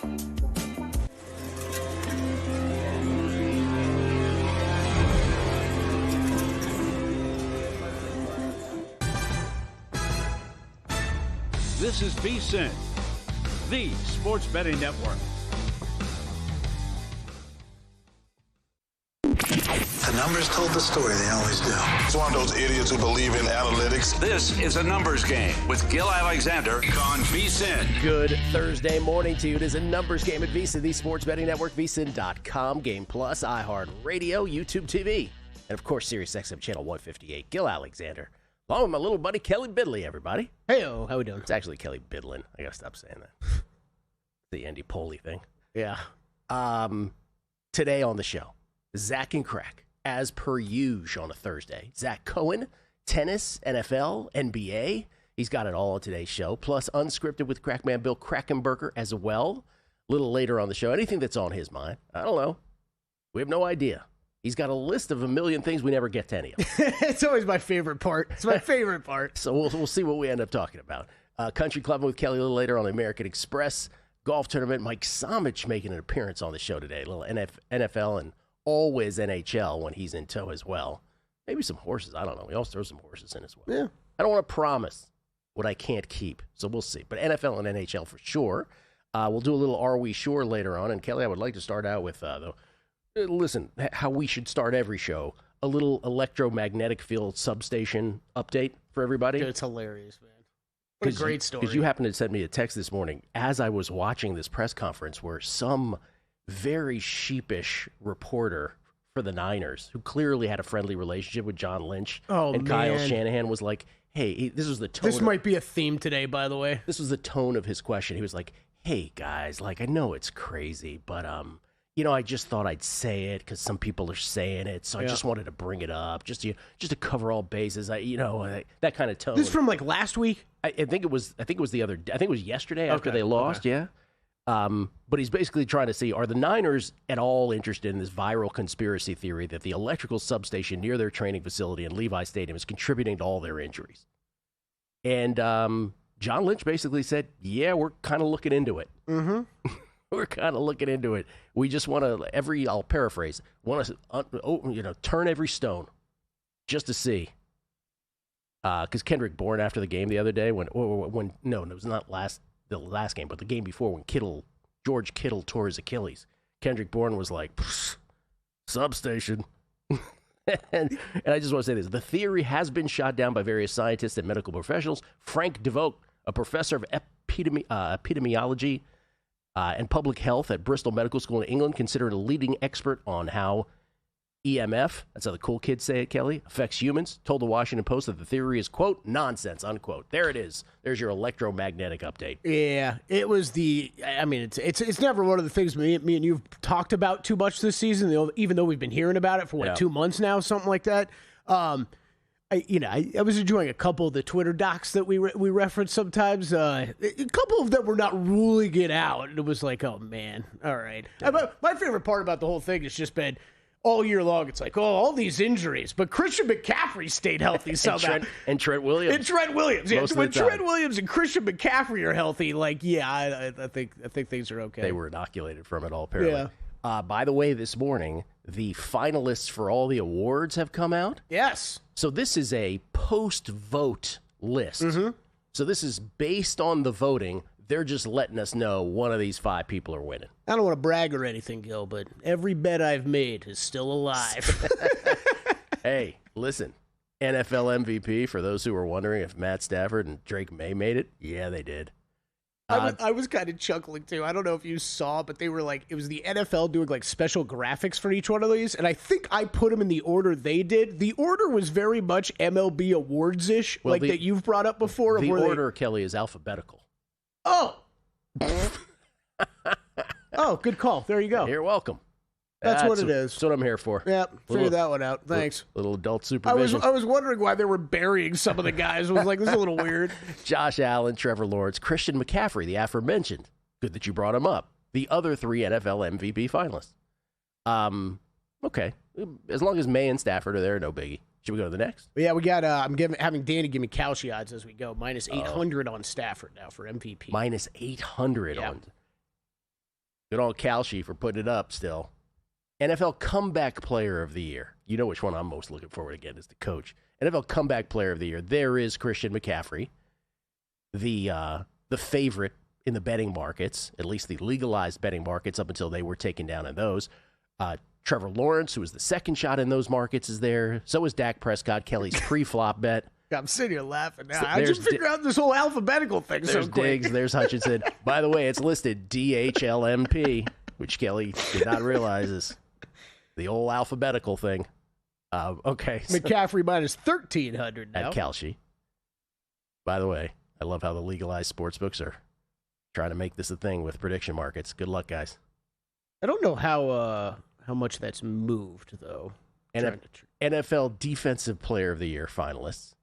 This is VSiN, the sports betting network. The numbers told the story, they always do. It's one of those idiots who believe in analytics. This is a numbers game with Gil Alexander on VSiN. Good Thursday morning to you. It is a numbers game at VSiN, the sports betting network, VSiN.com, Game Plus, iHeartRadio, YouTube TV, and of course, SiriusXM Channel 158. Gil Alexander, along with my little buddy Kelly Bidley, everybody. Hey-o, how we doing? It's actually Kelly Bidlin. I gotta stop saying that. The Andy Poley thing. Yeah. Today on the show, Zach and Crack, as per usual on a Thursday. Zach Cohen, tennis, NFL, NBA. He's got it all on today's show. Plus, unscripted with Crackman Bill Krackenberger as well. A little later on the show. Anything that's on his mind. I don't know. We have no idea. He's got a list of a million things. We never get to any of them. It's always my favorite part. It's my favorite part. So we'll see what we end up talking about. Country Clubbing with Kelly a little later on the American Express. Golf tournament. Mike Somich making an appearance on the show today. A little NFL and always NHL when he's in tow as well. Maybe some horses. I don't know. We always throw some horses in as well. Yeah. I don't want to promise what I can't keep, so we'll see. But NFL and NHL for sure. We'll do a little Are We Sure later on. And Kelly, I would like to start out with, listen, how we should start every show. A little electromagnetic field substation update for everybody. Dude, it's hilarious, man. What a great story. Because you happened to send me a text this morning as I was watching this press conference where some very sheepish reporter for the Niners, who clearly had a friendly relationship with John Lynch and Kyle Shanahan, was like, hey, this was the tone. This might be a theme today, by the way. This was the tone of his question. He was like, hey, guys, like, I know it's crazy, but, I just thought I'd say it because some people are saying it, so I just wanted to bring it up, just to cover all bases. That kind of tone. This is from like last week. I think it was yesterday after they lost. Okay. Yeah. But he's basically trying to see, are the Niners at all interested in this viral conspiracy theory that the electrical substation near their training facility in Levi Stadium is contributing to all their injuries? And John Lynch basically said, yeah, we're kind of looking into it. Mm-hmm. We're kind of looking into it. We just want to, I'll paraphrase, want to, turn every stone just to see. Because Kendrick Bourne after the game the other day, it was not the last game, but the game before when George Kittle tore his Achilles, Kendrick Bourne was like, substation. and I just want to say this. The theory has been shot down by various scientists and medical professionals. Frank DeVoe, a professor of epidemiology and public health at Bristol Medical School in England, considered a leading expert on how EMF, that's how the cool kids say it, Kelly, affects humans, told the Washington Post that the theory is, quote, nonsense, unquote. There it is. There's your electromagnetic update. Yeah, it was it's never one of the things me and you've talked about too much this season, even though we've been hearing about it for 2 months now, something like that. I was enjoying a couple of the Twitter docs that we reference sometimes. A couple of them were not ruling it out. And it was like, oh, man, all right. My favorite part about the whole thing has just been all year long, it's like, all these injuries. But Christian McCaffrey stayed healthy somehow. and Trent Williams. Yeah. When Trent Williams and Christian McCaffrey are healthy, I think things are okay. They were inoculated from it all, apparently. Yeah. By the way, this morning, the finalists for all the awards have come out. Yes. So this is a post-vote list. Mm-hmm. So this is based on the voting. They're just letting us know one of these 5 people are winning. I don't want to brag or anything, Gil, but every bet I've made is still alive. Hey, listen, NFL MVP, for those who were wondering if Matt Stafford and Drake May made it, yeah, they did. I was kind of chuckling, too. I don't know if you saw, but they were like, it was the NFL doing like special graphics for each one of these, and I think I put them in the order they did. The order was very much MLB awards-ish, that you've brought up before. The order, Kelly, is alphabetical. Oh. Oh, good call. There you go. You're welcome. That's what it is. That's what I'm here for. Yep, figured that one out. Thanks. Little adult supervision. I was wondering why they were burying some of the guys. I was like, this is a little weird. Josh Allen, Trevor Lawrence, Christian McCaffrey, the aforementioned. Good that you brought him up. The other 3 NFL MVP finalists. Okay. As long as May and Stafford are there, no biggie. Should we go to the next? Yeah, we got. I'm having Danny give me Kalshi odds as we go. -800 on Stafford now for MVP. -800 on. Good old Kalshi for putting it up still. NFL Comeback Player of the Year. You know which one I'm most looking forward to getting as the coach. NFL Comeback Player of the Year. There is Christian McCaffrey, the favorite in the betting markets, at least the legalized betting markets up until they were taken down in those. Trevor Lawrence, who was the second shot in those markets, is there. So is Dak Prescott, Kelly's pre-flop bet. I'm sitting here laughing now. How'd you figure out this whole alphabetical thing so quick? There's Diggs, there's Hutchinson. By the way, it's listed DHLMP, which Kelly did not realize is the old alphabetical thing. Okay. So McCaffrey minus 1,300 now. At Kalshi. By the way, I love how the legalized sportsbooks are trying to make this a thing with prediction markets. Good luck, guys. I don't know how much that's moved, though. NFL Defensive Player of the Year finalists.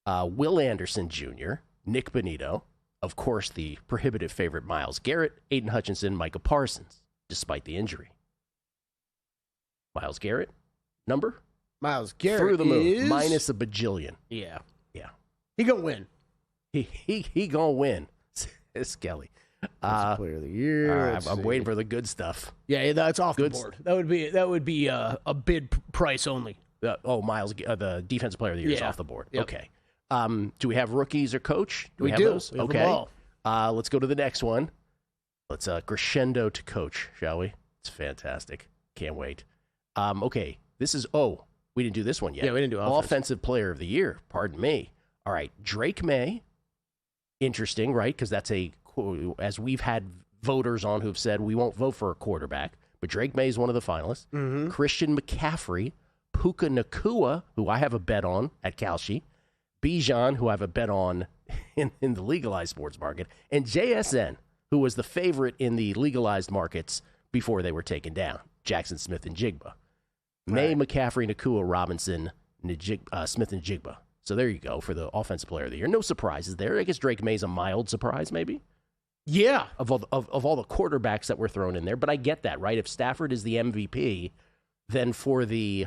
Will Anderson Jr., Nick Bonito, of course, the prohibitive favorite Myles Garrett, Aiden Hutchinson, Micah Parsons, despite the injury. Myles Garrett, number? Myles Garrett through the moon, is... minus a bajillion. Yeah. He gonna win. He gonna win. It's Kelly. Player of the Year. I'm waiting for the good stuff. Yeah, that's off the board. That would be a bid price only. Myles, the defensive player of the year is off the board. Yep. Okay. Do we have rookies or coach? Do we have do. those? We have okay. them all. Let's go to the next one. Let's crescendo to coach, shall we? It's fantastic. Can't wait. Okay. This is we didn't do this one yet. Yeah, we didn't do offensive player of the year. Pardon me. All right, Drake May. Interesting, right? Because that's as we've had voters on who've said we won't vote for a quarterback, but Drake May is one of the finalists. Mm-hmm. Christian McCaffrey, Puka Nacua, who I have a bet on at Kalshi, Bijan, who I have a bet on in the legalized sports market, and JSN, who was the favorite in the legalized markets before they were taken down, Jackson Smith and Jigba. May, McCaffrey, Nacua, Robinson, Smith and Jigba. So there you go for the offensive player of the year. No surprises there. I guess Drake May's a mild surprise, maybe. Yeah. Of all the quarterbacks that were thrown in there. But I get that, right? If Stafford is the MVP, then for the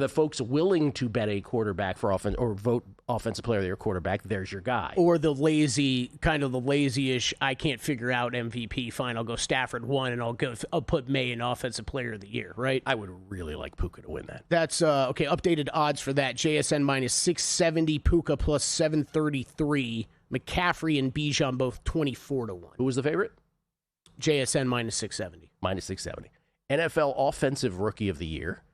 folks willing to bet a quarterback for offense or vote offensive player of the year quarterback, there's your guy. Or the lazy-ish, I can't figure out MVP, fine, I'll go Stafford 1 and I'll put May in offensive player of the year, right? I would really like Puka to win that. That's, okay, updated odds for that. JSN minus 670, Puka plus 733, McCaffrey and Bijan both 24-1. Who was the favorite? JSN minus 670. Minus 670. NFL Offensive Rookie of the Year.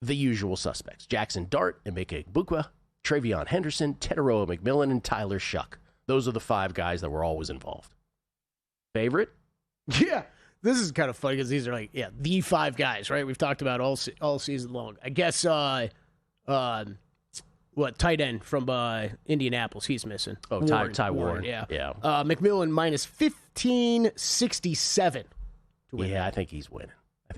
The usual suspects: Jackson Dart, Emeka Igbukwa, Travion Henderson, Teteroa McMillan, and Tyler Shuck. Those are the five guys that were always involved. Favorite? Yeah, this is kind of funny because these are the five guys, right? We've talked about all season long. I guess tight end from Indianapolis? He's missing. Oh, Ty Warren. Yeah. McMillan minus 1567 to win. Yeah, I think he's winning. I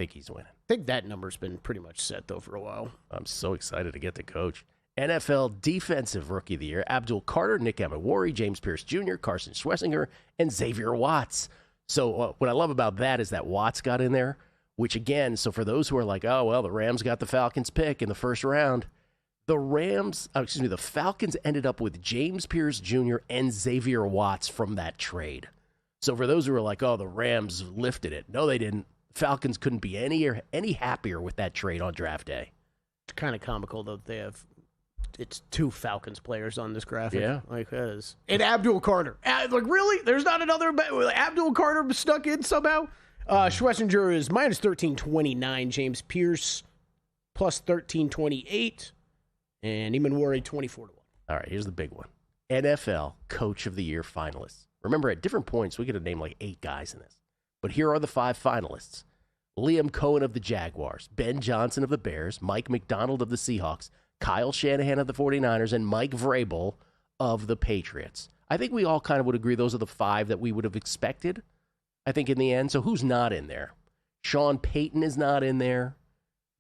think that number's been pretty much set, though, for a while. I'm so excited to get to coach. NFL Defensive Rookie of the Year: Abdul Carter, Nick Emmanwori, James Pierce Jr., Carson Schwessinger, and Xavier Watts. So what I love about that is that Watts got in there, which, again, so for those who are like, the Rams got the Falcons pick in the first round, the Falcons ended up with James Pierce Jr. and Xavier Watts from that trade. So for those who are like, the Rams lifted it. No, they didn't. Falcons couldn't be any happier with that trade on draft day. It's kind of comical, though. It's two Falcons players on this graphic. Yeah. And Abdul Carter. Really? There's not another Abdul Carter stuck in somehow? Schwessinger is minus 1329. James Pierce plus 1328. And Emmanwori 24-1. All right, here's the big one. NFL Coach of the Year finalists. Remember, at different points, we could have named 8 guys in this. But here are the 5 finalists. Liam Cohen of the Jaguars, Ben Johnson of the Bears, Mike McDonald of the Seahawks, Kyle Shanahan of the 49ers, and Mike Vrabel of the Patriots. I think we all kind of would agree those are the 5 that we would have expected, I think, in the end. So who's not in there? Sean Payton is not in there.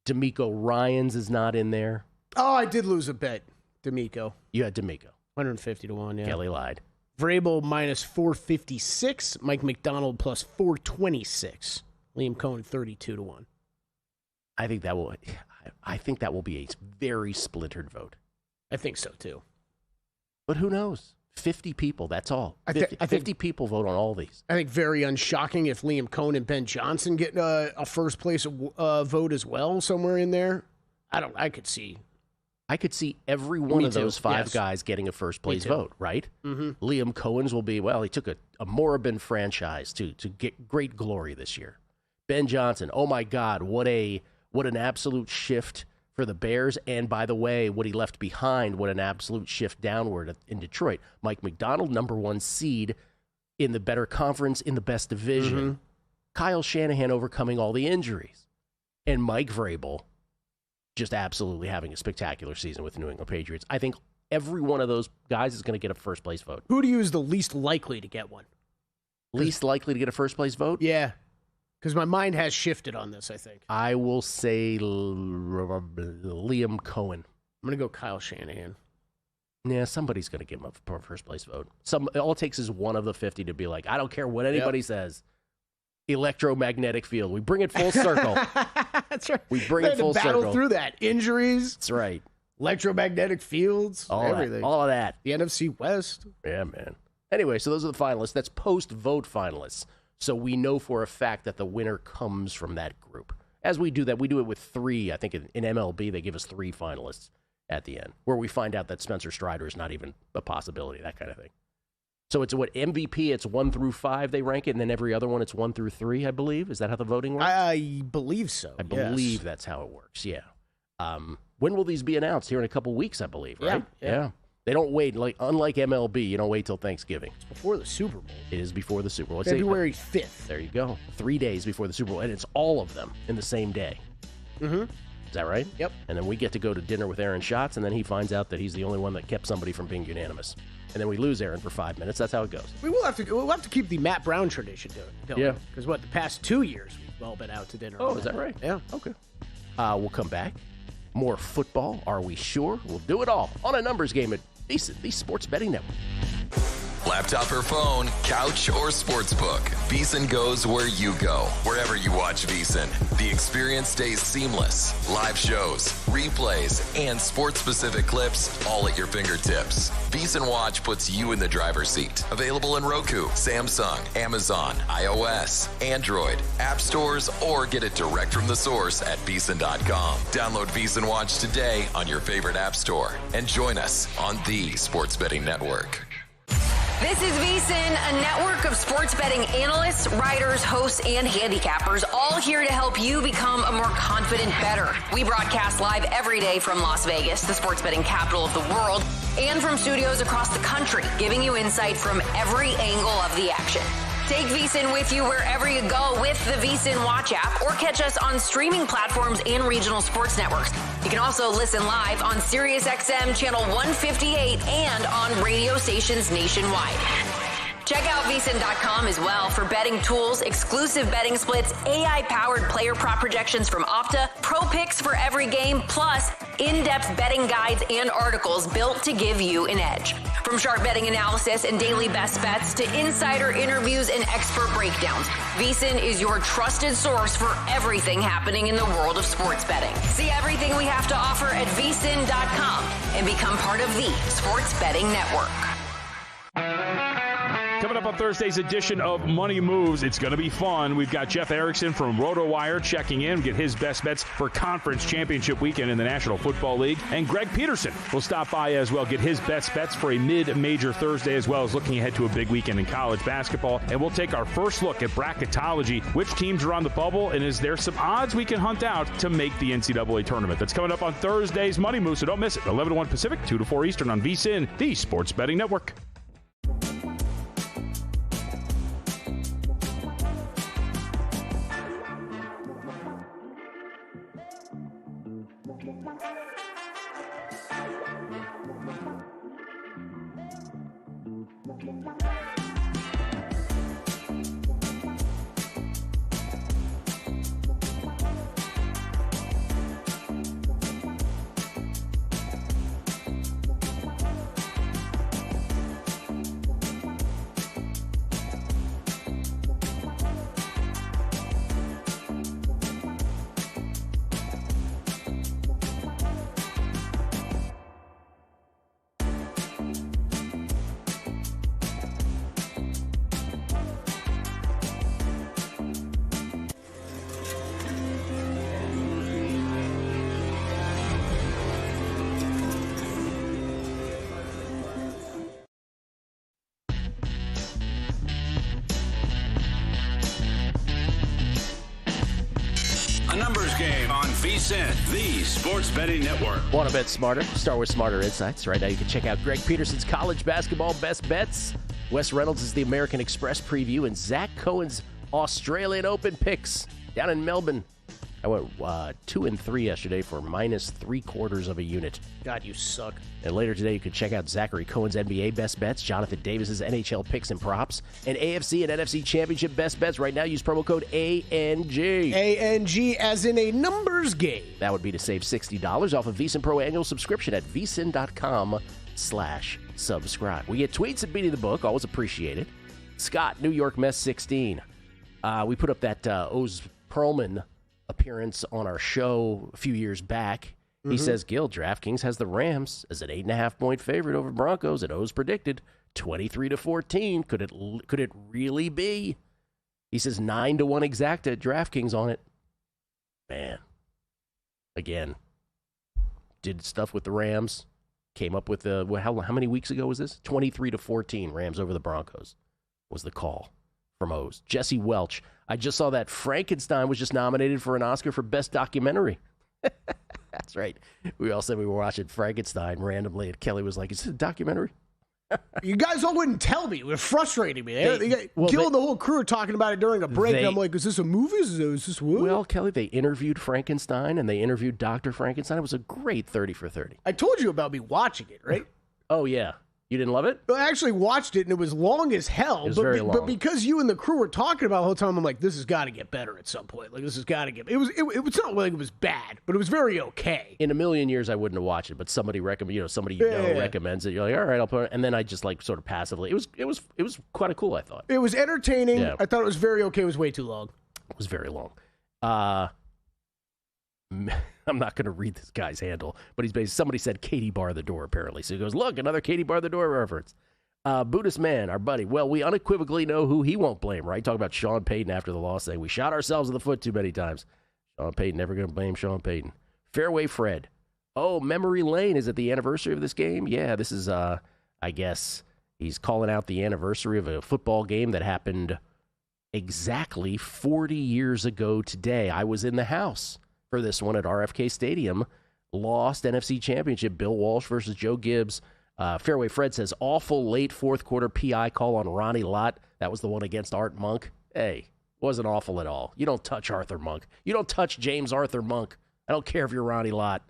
D'Amico Ryans is not in there. Oh, I did lose a bet, D'Amico. You had D'Amico. 150-1, yeah. Kelly lied. Vrabel minus 456. Mike McDonald plus 426. Liam Cohen 32-1. I think that will be a very splintered vote. I think so too. But who knows? 50 people, that's all. I think 50 people vote on all these. I think very unshocking if Liam Cohen and Ben Johnson get a first place vote as well somewhere in there. I could see every one of those five yes. guys getting a first place vote, right? Mm-hmm. Liam Cohen's will be, he took a moribund franchise to get great glory this year. Ben Johnson, oh my God, what an absolute shift for the Bears. And by the way, what he left behind, what an absolute shift downward in Detroit. Mike McDonald, number 1 seed in the better conference, in the best division. Mm-hmm. Kyle Shanahan overcoming all the injuries. And Mike Vrabel just absolutely having a spectacular season with the New England Patriots. I think every one of those guys is going to get a first place vote. Who do you is the least likely to get one? Least likely to get a first place vote? Yeah. Because my mind has shifted on this, I think. I will say Liam Cohen. I'm going to go Kyle Shanahan. Yeah, somebody's going to give him a first place vote. All it takes is one of the 50 to be like, I don't care what anybody says. Electromagnetic field. We bring it full circle. That's right. We bring it full circle. Battle through that. Injuries. That's right. Electromagnetic fields. Everything. All of that. The NFC West. Yeah, man. Anyway, so those are the finalists. That's post-vote finalists. So we know for a fact that the winner comes from that group. As we do that, we do it with 3. I think in MLB, they give us 3 finalists at the end, where we find out that Spencer Strider is not even a possibility, that kind of thing. So it's what MVP, it's 1 through 5 they rank it, and then every other one it's 1 through 3, I believe. Is that how the voting works? I believe so. I believe that's how it works, yeah. When will these be announced? Here in a couple weeks, I believe, right? Yeah. They don't wait. Unlike MLB, you don't wait till Thanksgiving. It's before the Super Bowl. It is before the Super Bowl. February 5th. There you go. 3 days before the Super Bowl, and it's all of them in the same day. Mm-hmm. Is that right? Yep. And then we get to go to dinner with Aaron Schatz, and then he finds out that he's the only one that kept somebody from being unanimous. And then we lose Aaron for 5 minutes. That's how it goes. We'll have to keep the Matt Brown tradition going. Yeah. Because the past 2 years we've all been out to dinner. Oh, is that right? Yeah. Okay. We'll come back. More football. Are we sure? We'll do it all on a numbers game at VSiN, the Sports Betting Network. Laptop or phone, couch or sportsbook, VSiN goes where you go. Wherever you watch VSiN, the experience stays seamless. Live shows, replays, and sports-specific clips all at your fingertips. VSiN Watch puts you in the driver's seat. Available in Roku, Samsung, Amazon, iOS, Android, app stores, or get it direct from the source at VSiN.com. Download VSiN Watch today on your favorite app store and join us on the Sports Betting Network. This is VSiN, a network of sports betting analysts, writers, hosts, and handicappers, all here to help you become a more confident bettor. We broadcast live every day from Las Vegas, the sports betting capital of the world, and from studios across the country, giving you insight from every angle of the action. Take VSiN with you wherever you go with the VSiN Watch app, or catch us on streaming platforms and regional sports networks. You can also listen live on SiriusXM Channel 158 and on radio stations nationwide. Check out VSiN.com as well for betting tools, exclusive betting splits, AI-powered player prop projections from Opta, pro picks for every game, plus in-depth betting guides and articles built to give you an edge. From sharp betting analysis and daily best bets to insider interviews and expert breakdowns, VSiN is your trusted source for everything happening in the world of sports betting. See everything we have to offer at VSiN.com and become part of the Sports Betting Network. Coming up on Thursday's edition of Money Moves, it's going to be fun. We've got Jeff Erickson from RotoWire checking in, get his best bets for conference championship weekend in the National Football League. And Greg Peterson will stop by as well, get his best bets for a mid-major Thursday, as well as looking ahead to a big weekend in college basketball. And we'll take our first look at bracketology, which teams are on the bubble, and is there some odds we can hunt out to make the NCAA tournament. That's coming up on Thursday's Money Moves, so don't miss it. 11 to 1 Pacific, 2 to 4 Eastern on VSiN, the Sports Betting Network. Numbers Game on VSiN, the sports betting network. Want to bet smarter? Start with smarter insights. Right now you can check out Greg Peterson's college basketball best bets. Wes Reynolds is the American Express preview, and Zach Cohen's Australian Open picks down in Melbourne. I went 2-3 yesterday for minus 3/4 of a unit. God, you suck. And later today, you can check out Zachary Cohen's NBA best bets, Jonathan Davis's NHL picks and props, and AFC and NFC championship best bets. Right now, use promo code ANG. ANG as in a numbers game. That would be to save $60 off a VSiN Pro annual subscription at VSiN.com/subscribe. We get tweets at Beating the Book. Always appreciated. Scott, New York Mess 16. We put up that Oz Perlman appearance on our show a few years back. He says, Gil, DraftKings has the Rams as an 8.5-point favorite over Broncos, and O's predicted 23-14. Could it really be? He says 9-1 exacta at DraftKings on it. Man. Again, did stuff with the Rams. Came up with how many weeks ago was this? 23-14 Rams over the Broncos was the call from O's. Jesse Welch. I just saw that Frankenstein was just nominated for an Oscar for Best Documentary. That's right. We all said we were watching Frankenstein randomly, and Kelly was like, is this a documentary? You guys all wouldn't tell me. It was frustrating me. Gil and the whole crew were talking about it during a break, and I'm like, is this a movie? Is this what? Well, Kelly, they interviewed Frankenstein, and they interviewed Dr. Frankenstein. It was a great 30 for 30. I told you about me watching it, right? Oh, yeah. You didn't love it? I actually watched it, and it was long as hell. It was very long. But because you and the crew were talking about it the whole time, I'm like, this has got to get better at some point. Like, this has got to get... It was not like it was bad, but it was very okay. In a million years, I wouldn't have watched it, but somebody recommends it. You're like, all right, I'll put it. And then I just like sort of passively. It was quite cool, I thought. It was entertaining. Yeah. I thought it was very okay. It was way too long. It was very long. I'm not going to read this guy's handle, but somebody said Katie bar the door, apparently. So he goes, look, another Katie bar the door reference. Buddhist man, our buddy. Well, we unequivocally know who he won't blame, right? Talk about Sean Payton after the loss, saying we shot ourselves in the foot too many times. Sean Payton, never going to blame Sean Payton. Fairway Fred. Oh, memory lane. Is it the anniversary of this game? Yeah, this is, I guess, he's calling out the anniversary of a football game that happened exactly 40 years ago today. I was in the house for this one at RFK Stadium. Lost NFC Championship, Bill Walsh versus Joe Gibbs. Fairway Fred says, awful late fourth quarter PI call on Ronnie Lott. That was the one against Art Monk. Hey, wasn't awful at all. You don't touch Arthur Monk. You don't touch James Arthur Monk. I don't care if you're Ronnie Lott.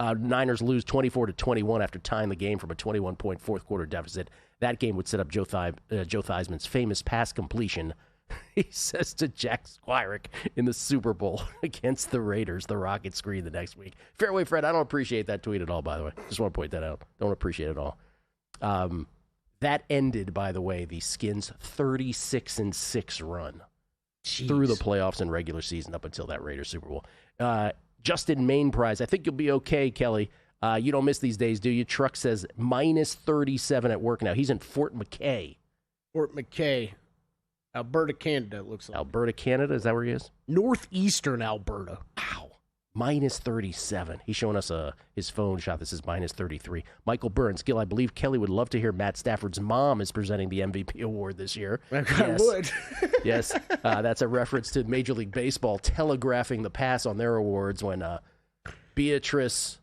Niners lose 24-21 after tying the game from a 21-point fourth quarter deficit. That game would set up Joe Theismann's famous pass completion. He says to Jack Squirek in the Super Bowl against the Raiders, the Rocket screen the next week. Fairway Fred, I don't appreciate that tweet at all, by the way. Just want to point that out. Don't appreciate it at all. That ended, by the way, the Skins' 36-6 run through the playoffs and regular season up until that Raiders Super Bowl. Justin Main Prize, I think you'll be okay, Kelly. You don't miss these days, do you? Truck says minus 37 at work now. He's in Fort McKay. Fort McKay. Alberta, Canada, it looks like. Alberta, Canada? Is that where he is? Northeastern Alberta. Wow. Minus 37. He's showing us his phone shot. This is minus 33. Michael Burns. Gil, I believe Kelly would love to hear Matt Stafford's mom is presenting the MVP award this year. I would. Yes. That's a reference to Major League Baseball telegraphing the pass on their awards when Beatrice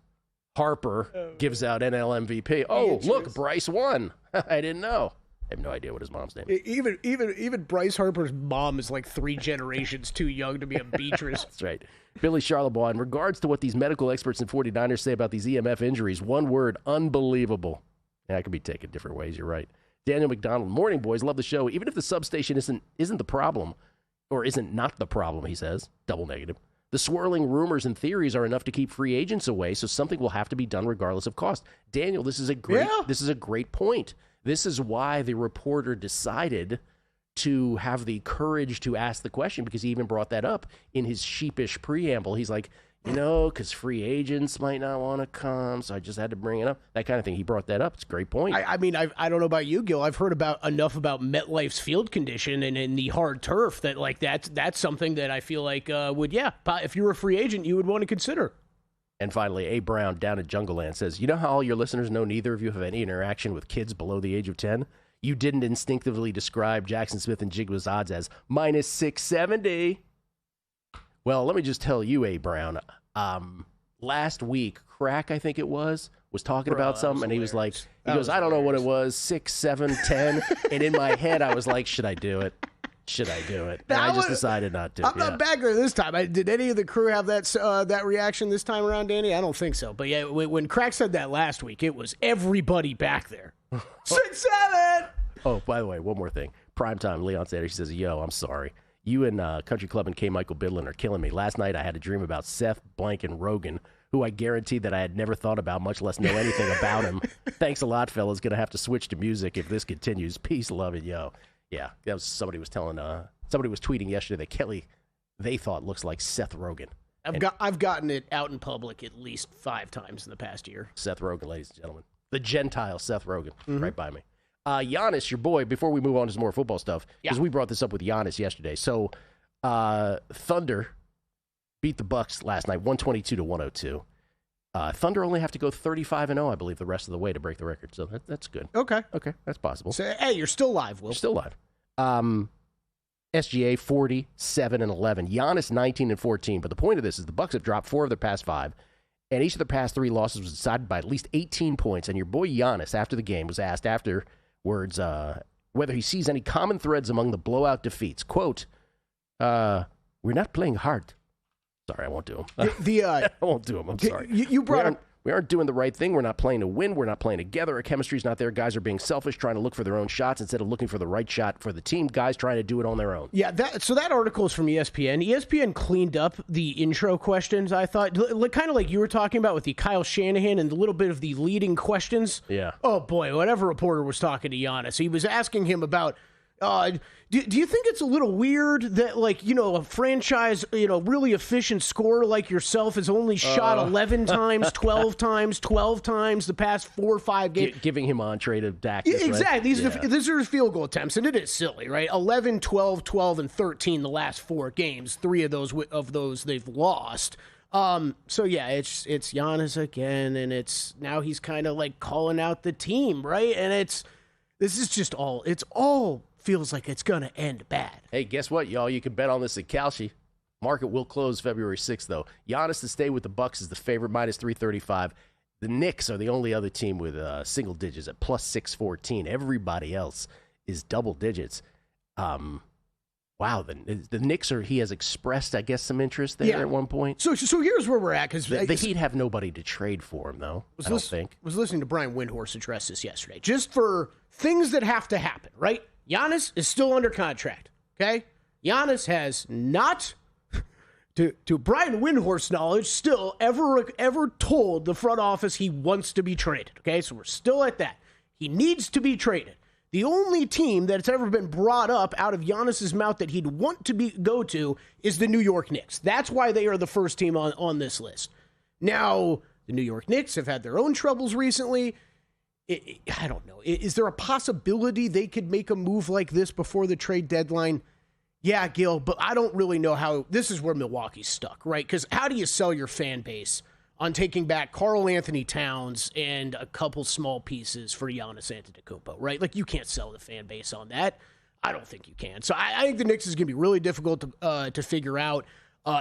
Harper gives out NL MVP. Oh, look, Bryce won. I didn't know. I have no idea what his mom's name is. Even Bryce Harper's mom is like 3 generations too young to be a Beatrice. That's right. Billy Charlebois, in regards to what these medical experts and 49ers say about these EMF injuries, one word, unbelievable. Yeah, it could be taken different ways. You're right. Daniel McDonald, morning, boys. Love the show. Even if the substation isn't the problem, or isn't not the problem, he says, double negative. The swirling rumors and theories are enough to keep free agents away, so something will have to be done regardless of cost. Daniel, this is a great point. This is why the reporter decided to have the courage to ask the question, because he even brought that up in his sheepish preamble. He's like, because free agents might not want to come, so I just had to bring it up. That kind of thing. He brought that up. It's a great point. I mean, I don't know about you, Gil. I've heard enough about MetLife's field condition and the hard turf that like that's something that I feel like if you were a free agent, you would want to consider. And finally, A. Brown down at Jungle Land says, you know how all your listeners know neither of you have any interaction with kids below the age of 10? You didn't instinctively describe Jackson Smith and Jigba's odds as minus 670. Well, let me just tell you, A. Brown. Last week, Crack, I think it was talking about something, and he was like, I don't know what it was, 6, 7, 10. And in my head, I was like, should I do it? Should I do it? And I just decided not to. I'm not back there this time. Did any of the crew have that reaction this time around, Danny? I don't think so. But yeah, when Crack said that last week, it was everybody back there. 6, 7. Oh, by the way, one more thing. Primetime, Leon Sanders, he says, yo, I'm sorry. You and Country Club and K. Michael Bidlin are killing me. Last night I had a dream about Seth Blank and Rogan, who I guaranteed that I had never thought about, much less know anything about him. Thanks a lot, fellas. Going to have to switch to music if this continues. Peace, love, and yo. Yeah, that was somebody was tweeting yesterday that Kelly, they thought, looks like Seth Rogen. I've gotten it out in public at least 5 times in the past year. Seth Rogen, ladies and gentlemen. The Gentile Seth Rogen, right by me. Giannis, your boy, before we move on to some more football stuff, because we brought this up with Giannis yesterday. So, Thunder beat the Bucks last night, 122-102. Thunder only have to go 35-0, I believe, the rest of the way to break the record. So that's good. Okay, that's possible. So, hey, you're still live, Will. You're still live. SGA 47-11. Giannis 19-14. But the point of this is the Bucks have dropped 4 of their past 5, and each of their past 3 losses was decided by at least 18 points. And your boy Giannis, after the game, was asked afterwards whether he sees any common threads among the blowout defeats. Quote, we're not playing hard. Sorry, I won't do him. I won't do him. I'm sorry. You brought up. We aren't doing the right thing. We're not playing to win. We're not playing together. Our chemistry's not there. Guys are being selfish, trying to look for their own shots instead of looking for the right shot for the team. Guys trying to do it on their own. Yeah, that article is from ESPN. ESPN cleaned up the intro questions, I thought. Kind of like you were talking about with the Kyle Shanahan and a little bit of the leading questions. Yeah. Oh, boy, whatever reporter was talking to Giannis, he was asking him about... do you think it's a little weird that, a franchise, really efficient scorer like yourself has only shot 11 times, 12 times, 12 times the past 4 or 5 games? Giving him entree to Dak. Yeah, exactly. These are field goal attempts, and it is silly, right? 11, 12, 12, and 13 the last 4 games. 3 of those they've lost. So yeah, it's Giannis again, and now he's kind of like calling out the team, right? And this is just all feels like it's going to end bad. Hey, guess what, y'all? You can bet on this at Kalshi. Market will close February 6th, though. Giannis to stay with the Bucks is the favorite, minus 335. The Knicks are the only other team with single digits at plus 614. Everybody else is double digits. Wow, the Knicks he has expressed, I guess, some interest there at one point. So here's where we're at. Because the Heat have nobody to trade for him, though, I don't think. I was listening to Brian Windhorst address this yesterday. Just for things that have to happen, right? Giannis is still under contract, okay? Giannis has not, to Brian Windhorst's knowledge, still ever told the front office he wants to be traded, okay? So we're still at that. He needs to be traded. The only team that's ever been brought up out of Giannis's mouth that he'd want to go to is the New York Knicks. That's why they are the first team on this list. Now, the New York Knicks have had their own troubles recently. I don't know. Is there a possibility they could make a move like this before the trade deadline? Yeah, Gil, but I don't really know how. This is where Milwaukee's stuck, right? Because how do you sell your fan base on taking back Karl Anthony Towns and a couple small pieces for Giannis Antetokounmpo, right? You can't sell the fan base on that. I don't think you can. So I think the Knicks is going to be really difficult to figure out.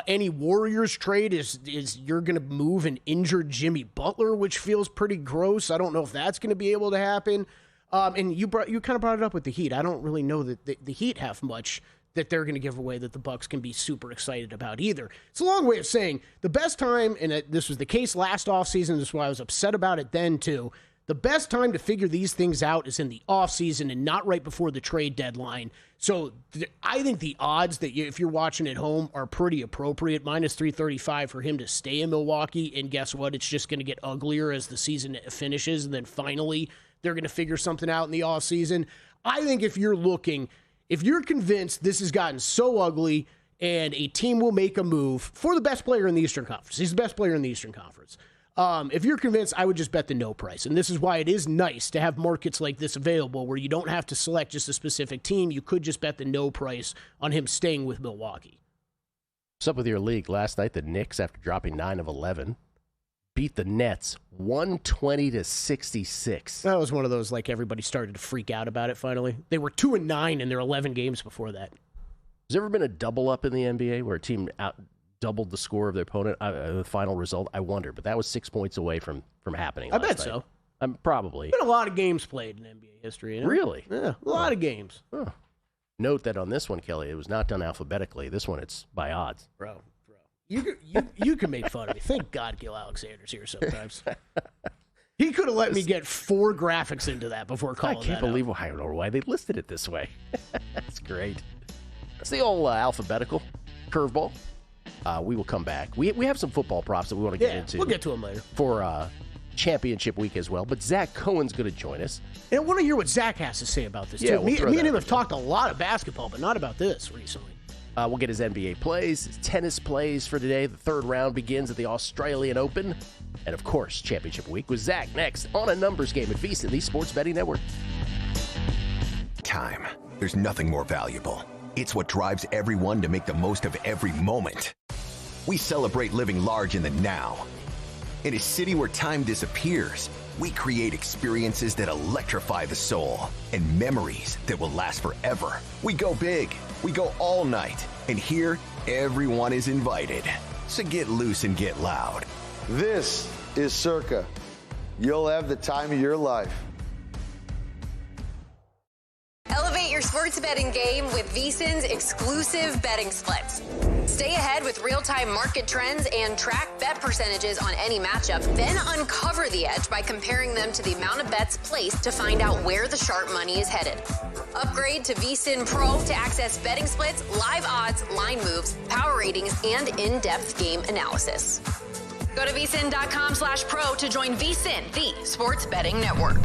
Any Warriors trade is you're going to move an injured Jimmy Butler, which feels pretty gross. I don't know if that's going to be able to happen. And you kind of brought it up with the Heat. I don't really know that the Heat have much that they're going to give away that the Bucks can be super excited about either. It's a long way of saying the best time, and this was the case last offseason, this is why I was upset about it then too, the best time to figure these things out is in the offseason and not right before the trade deadline. So I think the odds that if you're watching at home are pretty appropriate. Minus 335 for him to stay in Milwaukee. And guess what? It's just going to get uglier as the season finishes. And then finally, they're going to figure something out in the offseason. I think if you're convinced this has gotten so ugly and a team will make a move for the best player in the Eastern Conference. He's the best player in the Eastern Conference. If you're convinced, I would just bet the no price. And this is why it is nice to have markets like this available where you don't have to select just a specific team. You could just bet the no price on him staying with Milwaukee. What's up with your league? Last night, the Knicks, after dropping 9 of 11, beat the Nets 120-66. That was one of those, everybody started to freak out about it finally. They were 2-9 in their 11 games before that. Has there ever been a double up in the NBA where a team doubled the score of their opponent, the final result, I wonder. But that was 6 points away from happening last bet night. so. Probably. Been a lot of games played in NBA history. You know? Really? Yeah, a lot of games. Huh. Note that on this one, Kelly, it was not done alphabetically. This one, it's by odds. Bro. You can make fun of me. Thank God Gil Alexander's here sometimes. He could have let me get 4 graphics into that before calling that I can't believe I don't know why they listed it this way. That's great. That's the old alphabetical curveball. We will come back. We have some football props that we want to get into. We'll get to them later. For championship week as well. But Zach Cohen's going to join us. And I want to hear what Zach has to say about this, too. We'll me and him have talked a lot of basketball, but not about this recently. We'll get his NBA plays, his tennis plays for today. The third round begins at the Australian Open. And, of course, championship week with Zach next on a numbers game at VSiN, the Sports Betting Network. Time. There's nothing more valuable. It's what drives everyone to make the most of every moment. We celebrate living large in the now. In a city where time disappears, we create experiences that electrify the soul and memories that will last forever. We go big. We go all night. And here, everyone is invited. So get loose and get loud. This is Circa. You'll have the time of your life. Elevate your sports betting game with VSiN's exclusive betting splits. Stay ahead with real-time market trends and track bet percentages on any matchup. Then uncover the edge by comparing them to the amount of bets placed to find out where the sharp money is headed. Upgrade to VSiN Pro to access betting splits, live odds, line moves, power ratings, and in-depth game analysis. Go to vsin.com/pro to join VSiN, the sports betting network.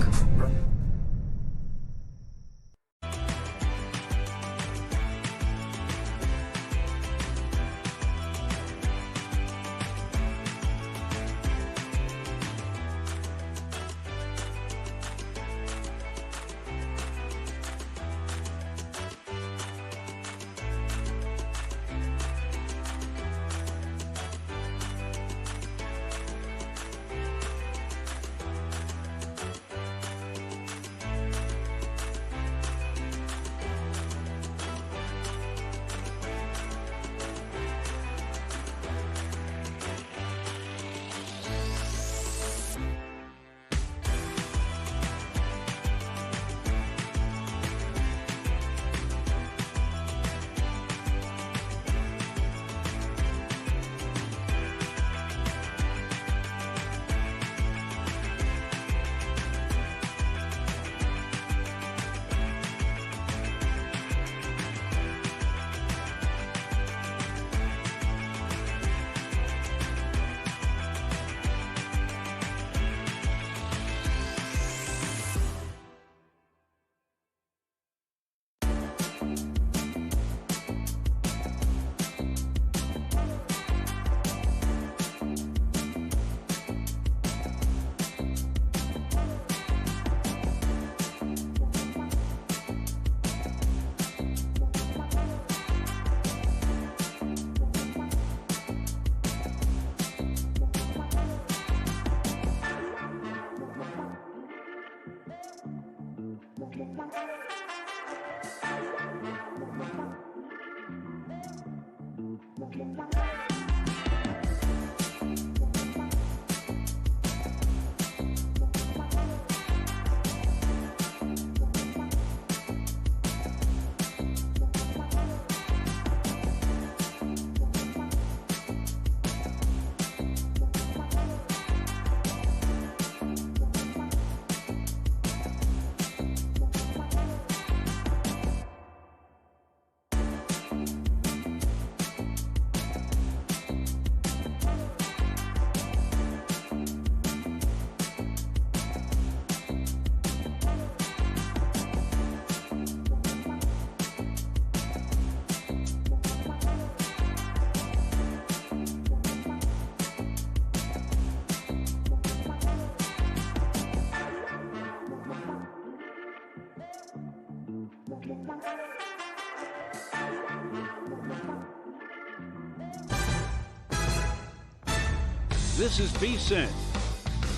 This is VSiN,